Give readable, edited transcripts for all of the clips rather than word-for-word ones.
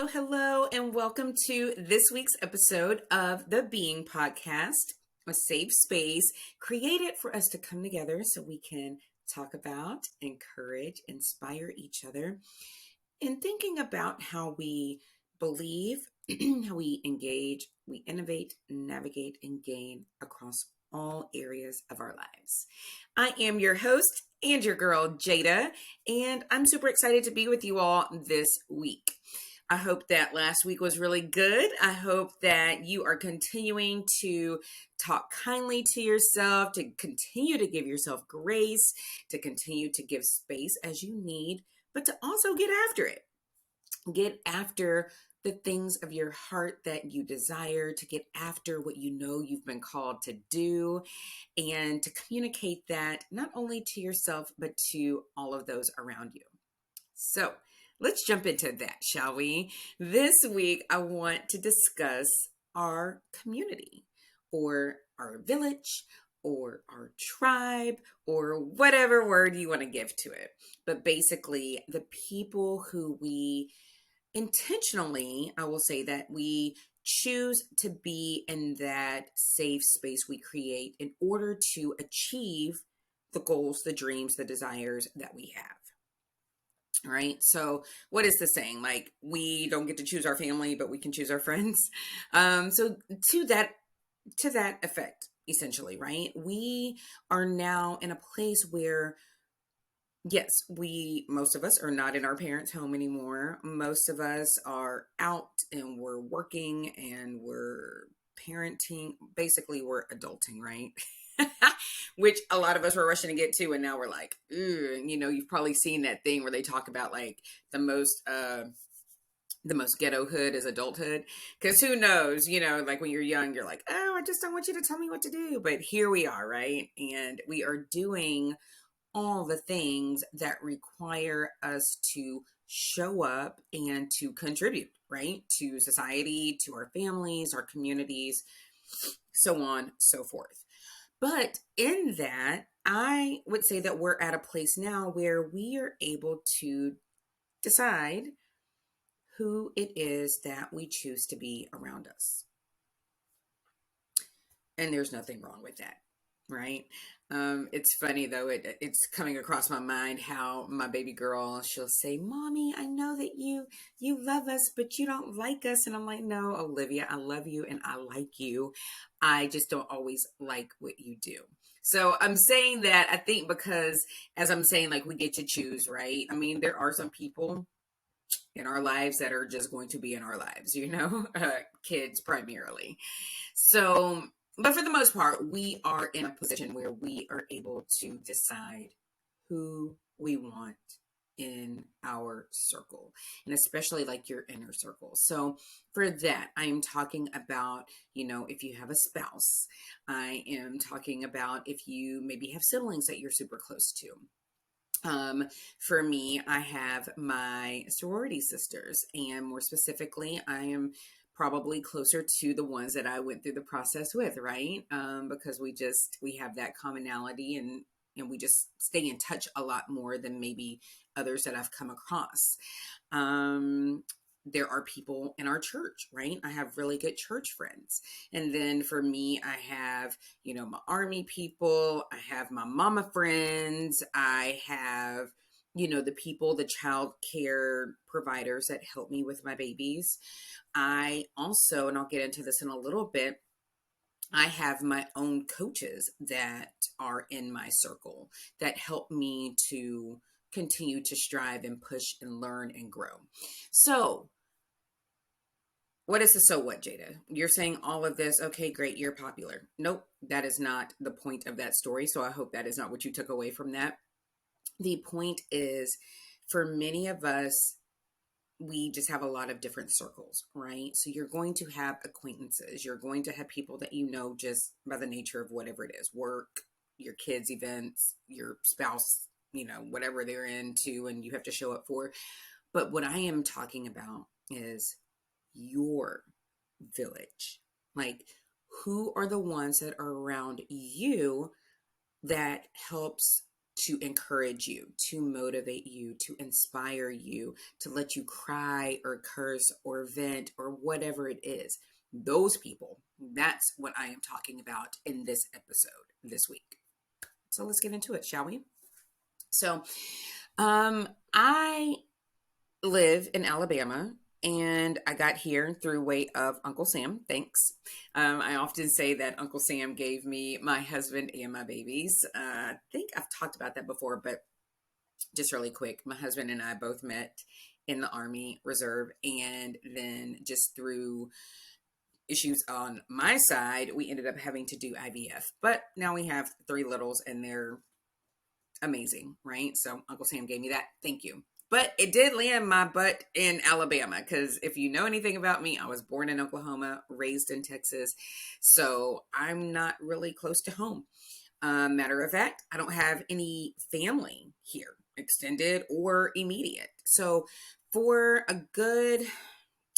Hello, and welcome to this week's episode of the Being Podcast, a safe space created for us to come together so we can talk about, encourage, inspire each other in thinking about how we believe, how we engage, we innovate, navigate, and gain across all areas of our lives. I am your host and your girl, Jada, and I'm super excited to be with you all this week. I hope that last week was really good. I hope that you are continuing to talk kindly to yourself, to continue to give yourself grace, to continue to give space as you need, but to also get after it. Get after the things of your heart that you desire, to get after what you know you've been called to do, and to communicate that not only to yourself, but to all of those around you. So, let's jump into that, shall we? This week, I want to discuss our community or our village or our tribe or whatever word you want to give to it. But basically, the people who we intentionally, I will say that we choose to be in that safe space we create in order to achieve the goals, the dreams, the desires that we have. All right. So what is the saying? Like, we don't get to choose our family, but we can choose our friends. So to that effect, essentially, right? We are now in a place where, yes, most of us are not in our parents' home anymore. Most of us are out and we're working and we're parenting. Basically, we're adulting, right? Which a lot of us were rushing to get to, and now we're like, ugh, you've probably seen that thing where they talk about like the most ghetto hood is adulthood. Because who knows, like when you're young, you're like, oh, I just don't want you to tell me what to do. But here we are, right? And we are doing all the things that require us to show up and to contribute, right? To society, to our families, our communities, so on, so forth. But in that, I would say that we're at a place now where we are able to decide who it is that we choose to be around us. And there's nothing wrong with that, right? It's funny though, it's coming across my mind how my baby girl, she'll say, Mommy, I know that you love us, but you don't like us. And I'm like, no, Olivia, I love you and I like you. I just don't always like what you do. So I'm saying that, I think, because as I'm saying, like, we get to choose, right? I mean, there are some people in our lives that are just going to be in our lives, kids primarily. So, but for the most part, we are in a position where we are able to decide who we want in our circle, and especially like your inner circle. So for that, I am talking about, if you have a spouse. I am talking about if you maybe have siblings that you're super close to. For me, I have my sorority sisters, and more specifically, I am probably closer to the ones that I went through the process with, right? Because we have that commonality, and we just stay in touch a lot more than maybe others that I've come across. There are people in our church, right? I have really good church friends. And then for me, I have, my army people, I have my mama friends, I have, the people, the child care providers that help me with my babies. I also, and I'll get into this in a little bit, I have my own coaches that are in my circle that help me to continue to strive and push and learn and grow. So, what is the so what, Jada? You're saying all of this, okay, great, you're popular. Nope, that is not the point of that story. So I hope that is not what you took away from that. The point is, for many of us, we just have a lot of different circles, right? So you're going to have acquaintances. You're going to have people that you know just by the nature of whatever it is, work, your kids' events, your spouse, whatever they're into and you have to show up for. But what I am talking about is your village. Like, who are the ones that are around you that helps to encourage you, to motivate you, to inspire you, to let you cry or curse or vent or whatever it is. Those people, that's what I am talking about in this episode this week. So let's get into it, shall we? So, I live in Alabama, and I got here through way of Uncle Sam. Thanks. I often say that Uncle Sam gave me my husband and my babies. I think I've talked about that before, but just really quick, my husband and I both met in the Army Reserve, and then just through issues on my side, we ended up having to do IVF. But now we have 3 littles, and they're amazing, right? So Uncle Sam gave me that. Thank you. But it did land my butt in Alabama, because if you know anything about me, I was born in Oklahoma, raised in Texas. So I'm not really close to home. Matter of fact, I don't have any family here, extended or immediate. So for a good,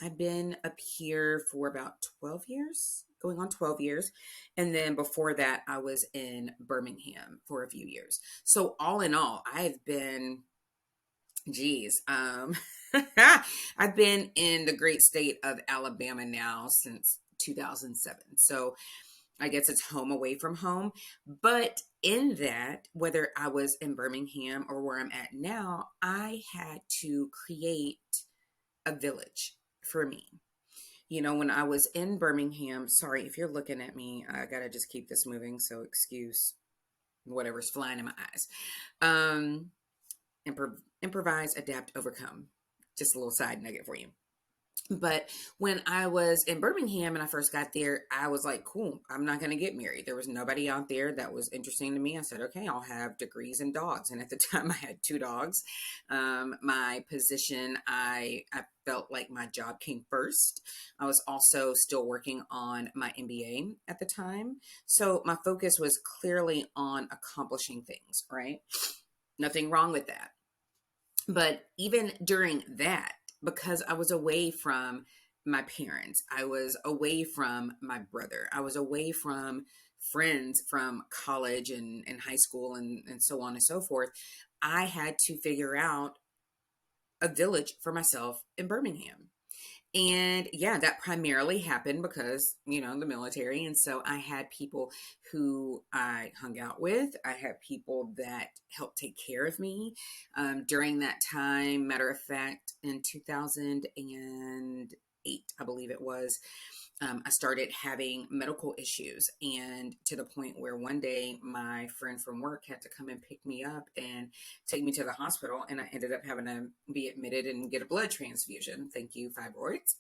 I've been up here for about 12 years, going on 12 years. And then before that, I was in Birmingham for a few years. So all in all, I've been, I've been in the great state of Alabama now since 2007. So I guess it's home away from home. But in that, whether I was in Birmingham or where I'm at now, I had to create a village for me. You know, when I was in Birmingham, sorry if you're looking at me, I gotta just keep this moving, so excuse whatever's flying in my eyes. Improvise, adapt, overcome. Just a little side nugget for you. But when I was in Birmingham and I first got there, I was like, cool, I'm not going to get married. There was nobody out there that was interesting to me. I said, okay, I'll have degrees in dogs. And at the time I had 2 dogs. My position, I felt like my job came first. I was also still working on my MBA at the time. So my focus was clearly on accomplishing things, right? Nothing wrong with that. But even during that, because I was away from my parents, I was away from my brother, I was away from friends from college and high school and so on and so forth, I had to figure out a village for myself in Birmingham. And yeah, that primarily happened because, you know, the military. And so I had people who I hung out with. I had people that helped take care of me during that time. Matter of fact, in 2008, I believe it was, I started having medical issues, and to the point where one day my friend from work had to come and pick me up and take me to the hospital, and I ended up having to be admitted and get a blood transfusion. Thank you, fibroids.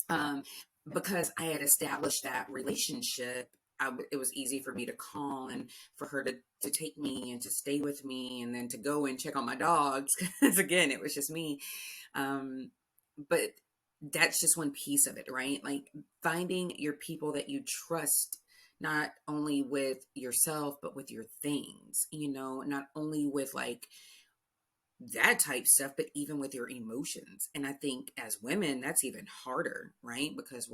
Um, because I had established that relationship, it was easy for me to call and for her to take me and to stay with me and then to go and check on my dogs. Because again, it was just me. But that's just one piece of it, right? Like finding your people that you trust, not only with yourself, but with your things, you know, not only with like that type stuff, but even with your emotions. And I think as women, that's even harder, right? Because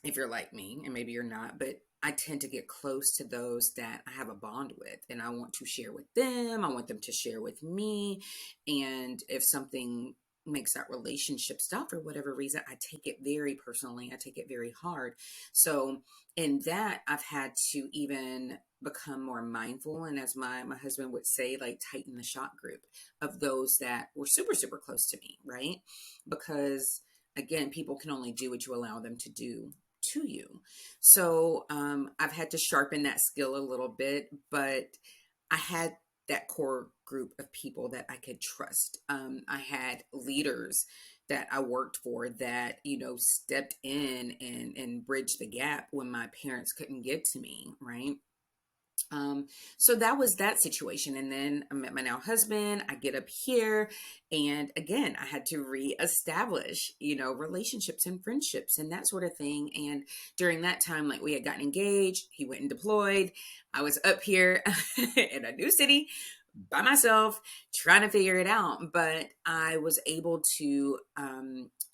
if you're like me, and maybe you're not, but I tend to get close to those that I have a bond with, and I want to share with them. I want them to share with me. And if something makes that relationship stop for whatever reason, I take it very personally. I take it very hard. So in that, I've had to even become more mindful. And as my husband would say, like tighten the shot group of those that were super, super close to me, right? Because again, people can only do what you allow them to do to you. So I've had to sharpen that skill a little bit, but I had that core group of people that I could trust. I had leaders that I worked for that, you know, stepped in and bridged the gap when my parents couldn't get to me, right? So that was that situation. And then I met my now husband. I get up here, and again, I had to reestablish, you know, relationships and friendships and that sort of thing. And during that time, like we had gotten engaged, he went and deployed. I was up here in a new city by myself trying to figure it out. But I was able to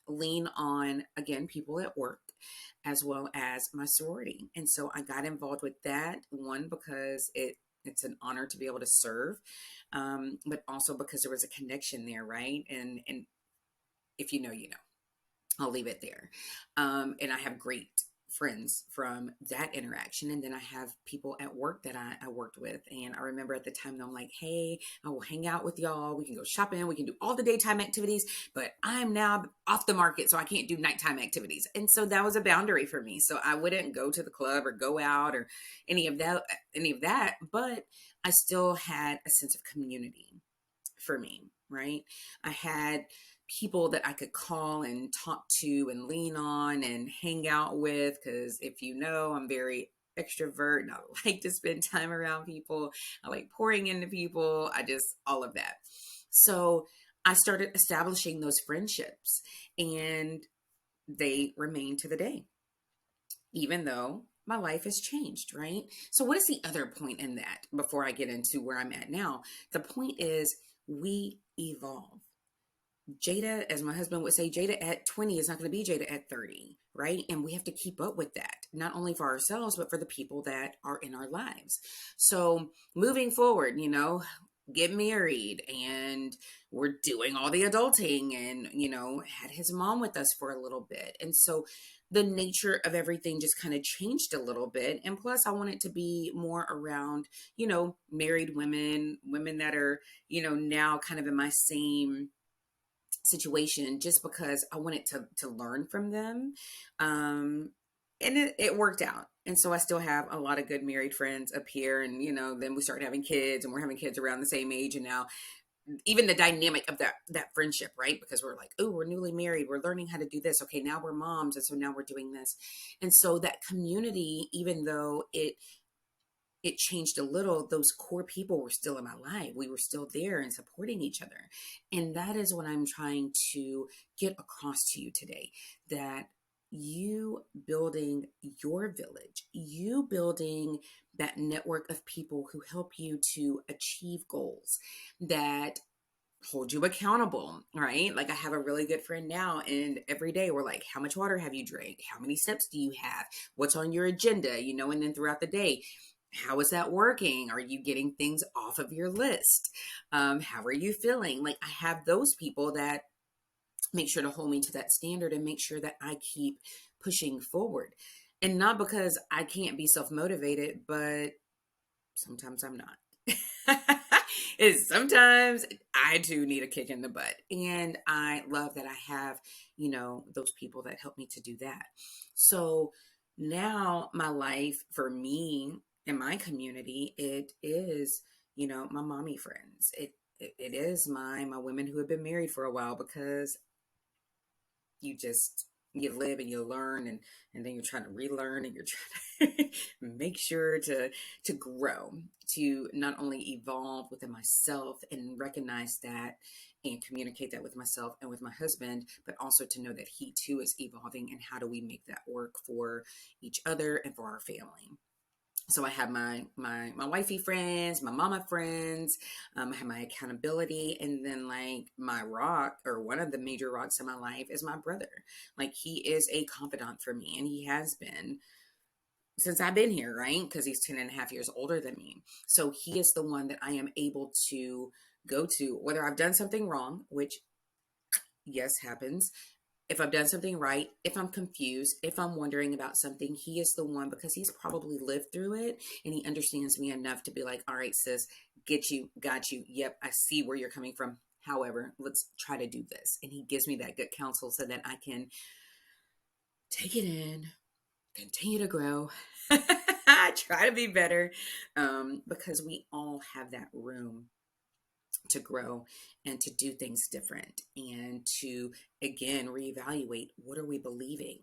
lean on, again, people at work as well as my sorority. And so I got involved with that, one, because it it's an honor to be able to serve, but also because there was a connection there, right? And if you know, you know. I'll leave it there. And I have great friends from that interaction. And then I have people at work that I worked with. And I remember at the time, I'm like, hey, I will hang out with y'all. We can go shopping. We can do all the daytime activities, but I'm now off the market, so I can't do nighttime activities. And so that was a boundary for me. So I wouldn't go to the club or go out or any of that, but I still had a sense of community for me, right? I had people that I could call and talk to and lean on and hang out with. Because if you know, I'm very extrovert and I like to spend time around people. I like pouring into people. All of that. So I started establishing those friendships and they remain to the day, even though my life has changed, right? So, what is the other point in that before I get into where I'm at now? The point is we evolve. Jada, as my husband would say, Jada at 20 is not going to be Jada at 30, right? And we have to keep up with that, not only for ourselves, but for the people that are in our lives. So moving forward, get married and we're doing all the adulting and, had his mom with us for a little bit. And so the nature of everything just kind of changed a little bit. And plus I want it to be more around, married women that are, now kind of in my same situation, just because I wanted to learn from them. And it worked out. And so I still have a lot of good married friends up here. And, then we started having kids and we're having kids around the same age. And now even the dynamic of that friendship, right? Because we're like, oh, we're newly married. We're learning how to do this. Okay, now we're moms. And so now we're doing this. And so that community, even though it changed a little, those core people were still in my life. We were still there and supporting each other. And that is what I'm trying to get across to you today, that you building your village, you building that network of people who help you to achieve goals, that hold you accountable, right? Like I have a really good friend now, and every day we're like, how much water have you drank? How many steps do you have? What's on your agenda? And then throughout the day, how is that working? Are you getting things off of your list? How are you feeling? Like I have those people that make sure to hold me to that standard and make sure that I keep pushing forward. And not because I can't be self-motivated, but sometimes I'm not. Is sometimes I too need a kick in the butt. And I love that I have, those people that help me to do that. So now my life for me in my community, it is, my mommy friends. It is my women who have been married for a while, because you live and you learn, and then you're trying to relearn, and you're trying to make sure to grow, to not only evolve within myself and recognize that and communicate that with myself and with my husband, but also to know that he too is evolving, and how do we make that work for each other and for our family. So I have my wifey friends, my mama friends, I have my accountability, and then like my rock, or one of the major rocks in my life, is my brother. Like he is a confidant for me, and he has been since I've been here, right? Because he's 10 and a half years older than me. So he is the one that I am able to go to, whether I've done something wrong, which yes happens, if I've done something right, if I'm confused, if I'm wondering about something, he is the one, because he's probably lived through it and he understands me enough to be like, all right, sis, got you. Yep, I see where you're coming from. However, let's try to do this. And he gives me that good counsel so that I can take it in, continue to grow, try to be better, because we all have that room to grow and to do things different, and to again reevaluate, what are we believing,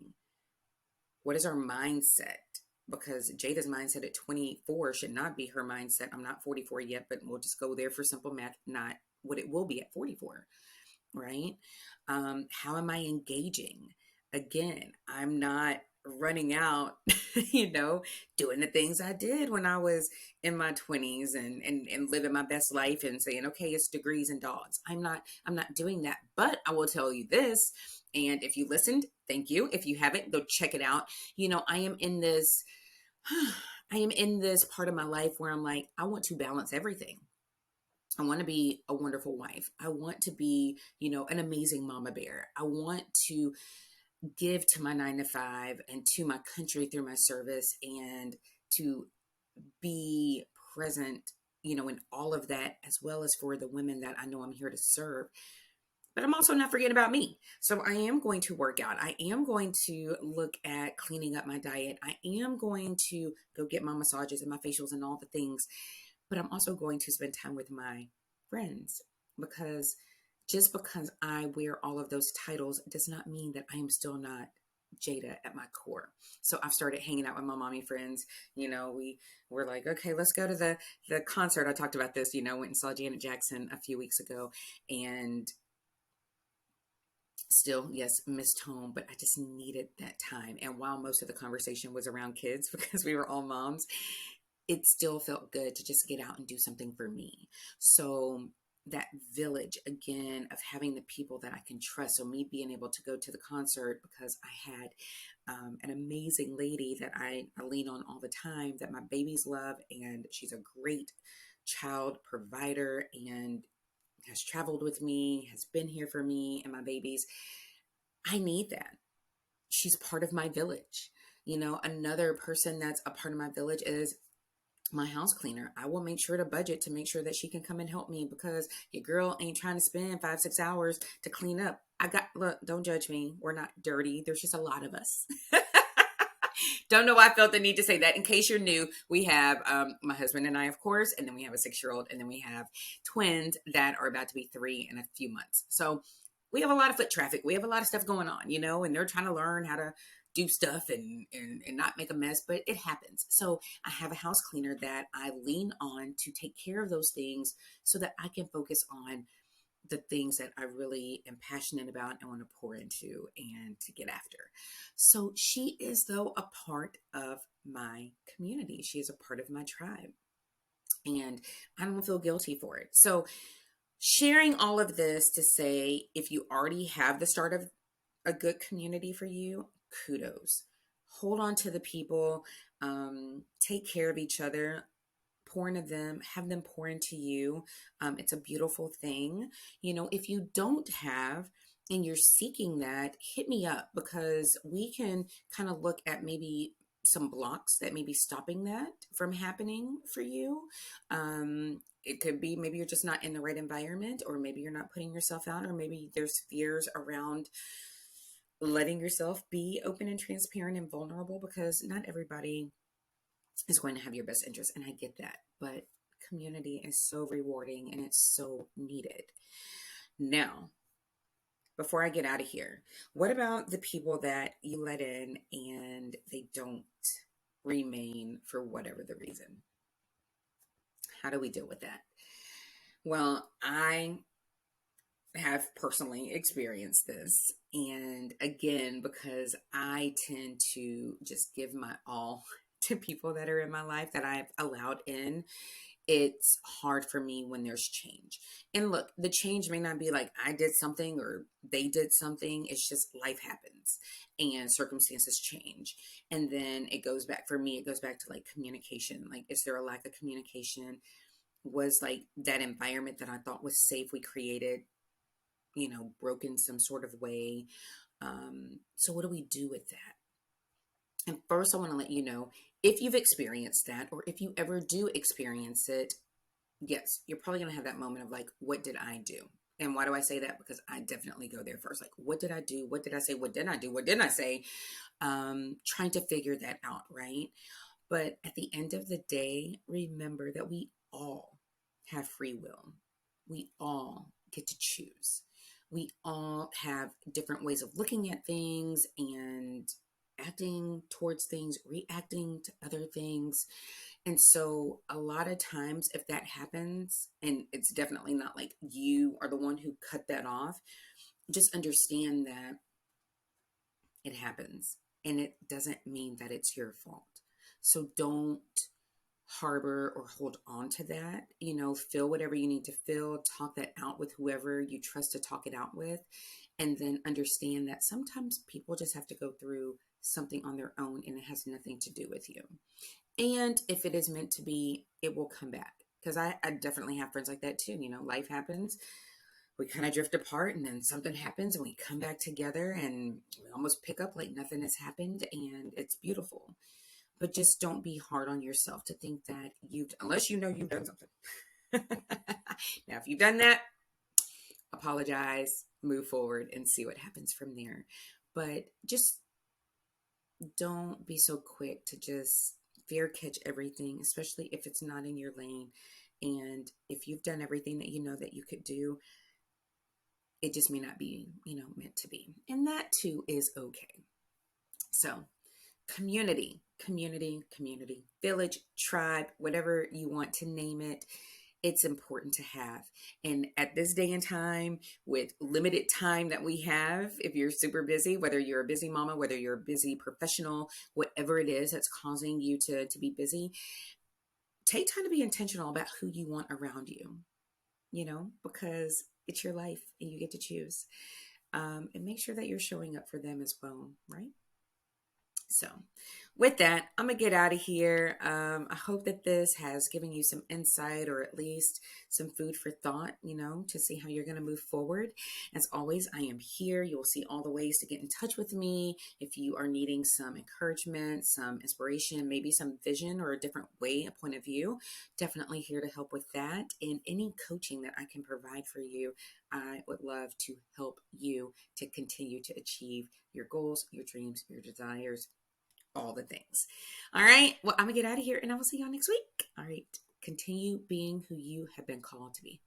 what is our mindset, because Jada's mindset at 24 should not be her mindset. I'm not 44 yet, but we'll just go there for simple math, not what it will be at 44, right? How am I engaging? Again, I'm not running out, doing the things I did when I was in my 20s, and living my best life and saying, okay, it's degrees and dogs. I'm not doing that. But I will tell you this, and if you listened, thank you. If you haven't, go check it out. I am in this I am in this part of my life where I'm like, I want to balance everything. I want to be a wonderful wife. I want to be, an amazing mama bear. I want to give to my 9 to 5 and to my country through my service, and to be present, in all of that, as well as for the women that I know I'm here to serve. But I'm also not forgetting about me. So I am going to work out. I am going to look at cleaning up my diet. I am going to go get my massages and my facials and all the things. But I'm also going to spend time with my friends, because just because I wear all of those titles does not mean that I am still not Jada at my core. So I've started hanging out with my mommy friends. We were like, okay, let's go to the concert. I talked about this, went and saw Janet Jackson a few weeks ago, and still, yes, missed home, but I just needed that time. And while most of the conversation was around kids, because we were all moms, it still felt good to just get out and do something for me. So that village again of having the people that I can trust. So me being able to go to the concert because I had an amazing lady that I lean on all the time, that my babies love, and she's a great child provider and has traveled with me, has been here for me and my babies. I need that. She's part of my village. Another person that's a part of my village is my house cleaner. I will make sure to budget to make sure that she can come and help me, because your girl ain't trying to spend 5-6 hours to clean up. Look, don't judge me. We're not dirty. There's just a lot of us. Don't know why I felt the need to say that. In case you're new, we have my husband and I, of course, and then we have a 6-year-old, and then we have twins that are about to be 3 in a few months. So we have a lot of foot traffic. We have a lot of stuff going on, and they're trying to learn how to do stuff and not make a mess, but it happens. So I have a house cleaner that I lean on to take care of those things so that I can focus on the things that I really am passionate about and want to pour into and to get after. So she is, though, a part of my community. She is a part of my tribe, and I don't feel guilty for it. So sharing all of this to say, if you already have the start of a good community for you, kudos. Hold on to the people, take care of each other, pour into them, have them pour into you. It's a beautiful thing. If you don't have and you're seeking that, hit me up, because we can kind of look at maybe some blocks that may be stopping that from happening for you. It could be maybe you're just not in the right environment, or maybe you're not putting yourself out, or maybe there's fears around letting yourself be open and transparent and vulnerable, because not everybody is going to have your best interest. And I get that, but community is so rewarding and it's so needed. Now, before I get out of here, what about the people that you let in and they don't remain for whatever the reason? How do we deal with that? Well, I have personally experienced this. And again, because I tend to just give my all to people that are in my life that I've allowed in, it's hard for me when there's change. And look, the change may not be like I did something or they did something. It's just life happens and circumstances change. And then it goes back, for me, it goes back to like communication. Like, is there a lack of communication? Was like that environment that I thought was safe, we created, broken some sort of way? So what do we do with that? And first, I want to let you know, if you've experienced that, or if you ever do experience it, yes, you're probably going to have that moment of like, what did I do? And why do I say that? Because I definitely go there first. Like, what did I do? What did I say? What didn't I do? What didn't I say? Trying to figure that out, right? But at the end of the day, remember that we all have free will. We all get to choose. We all have different ways of looking at things and acting towards things, reacting to other things. And so a lot of times if that happens, and it's definitely not like you are the one who cut that off, just understand that it happens and it doesn't mean that it's your fault. So don't harbor or hold on to that. Feel whatever you need to feel, talk that out with whoever you trust to talk it out with, and then understand that sometimes people just have to go through something on their own and it has nothing to do with you. And if it is meant to be, it will come back. Because I definitely have friends like that too. Life happens. We kind of drift apart and then something happens and we come back together and we almost pick up like nothing has happened and it's beautiful. But just don't be hard on yourself to think that unless you've done something. Now, if you've done that, apologize, move forward, and see what happens from there. But just don't be so quick to just fear catch everything, especially if it's not in your lane. And if you've done everything that you know that you could do, it just may not be, meant to be. And that too is okay. So, community, village, tribe, whatever you want to name it, it's important to have. And at this day and time, with limited time that we have, if you're super busy, whether you're a busy mama, whether you're a busy professional, whatever it is that's causing you to be busy, take time to be intentional about who you want around you, because it's your life and you get to choose. And make sure that you're showing up for them as well, right? So, with that, I'm gonna get out of here. I hope that this has given you some insight or at least some food for thought, to see how you're gonna move forward. As always, I am here. You'll see all the ways to get in touch with me if you are needing some encouragement, some inspiration, maybe some vision or a different way, a point of view. Definitely here to help with that. And any coaching that I can provide for you, I would love to help you to continue to achieve your goals, your dreams, your desires, all the things. All right. Well, I'm going to get out of here and I will see y'all next week. All right. Continue being who you have been called to be.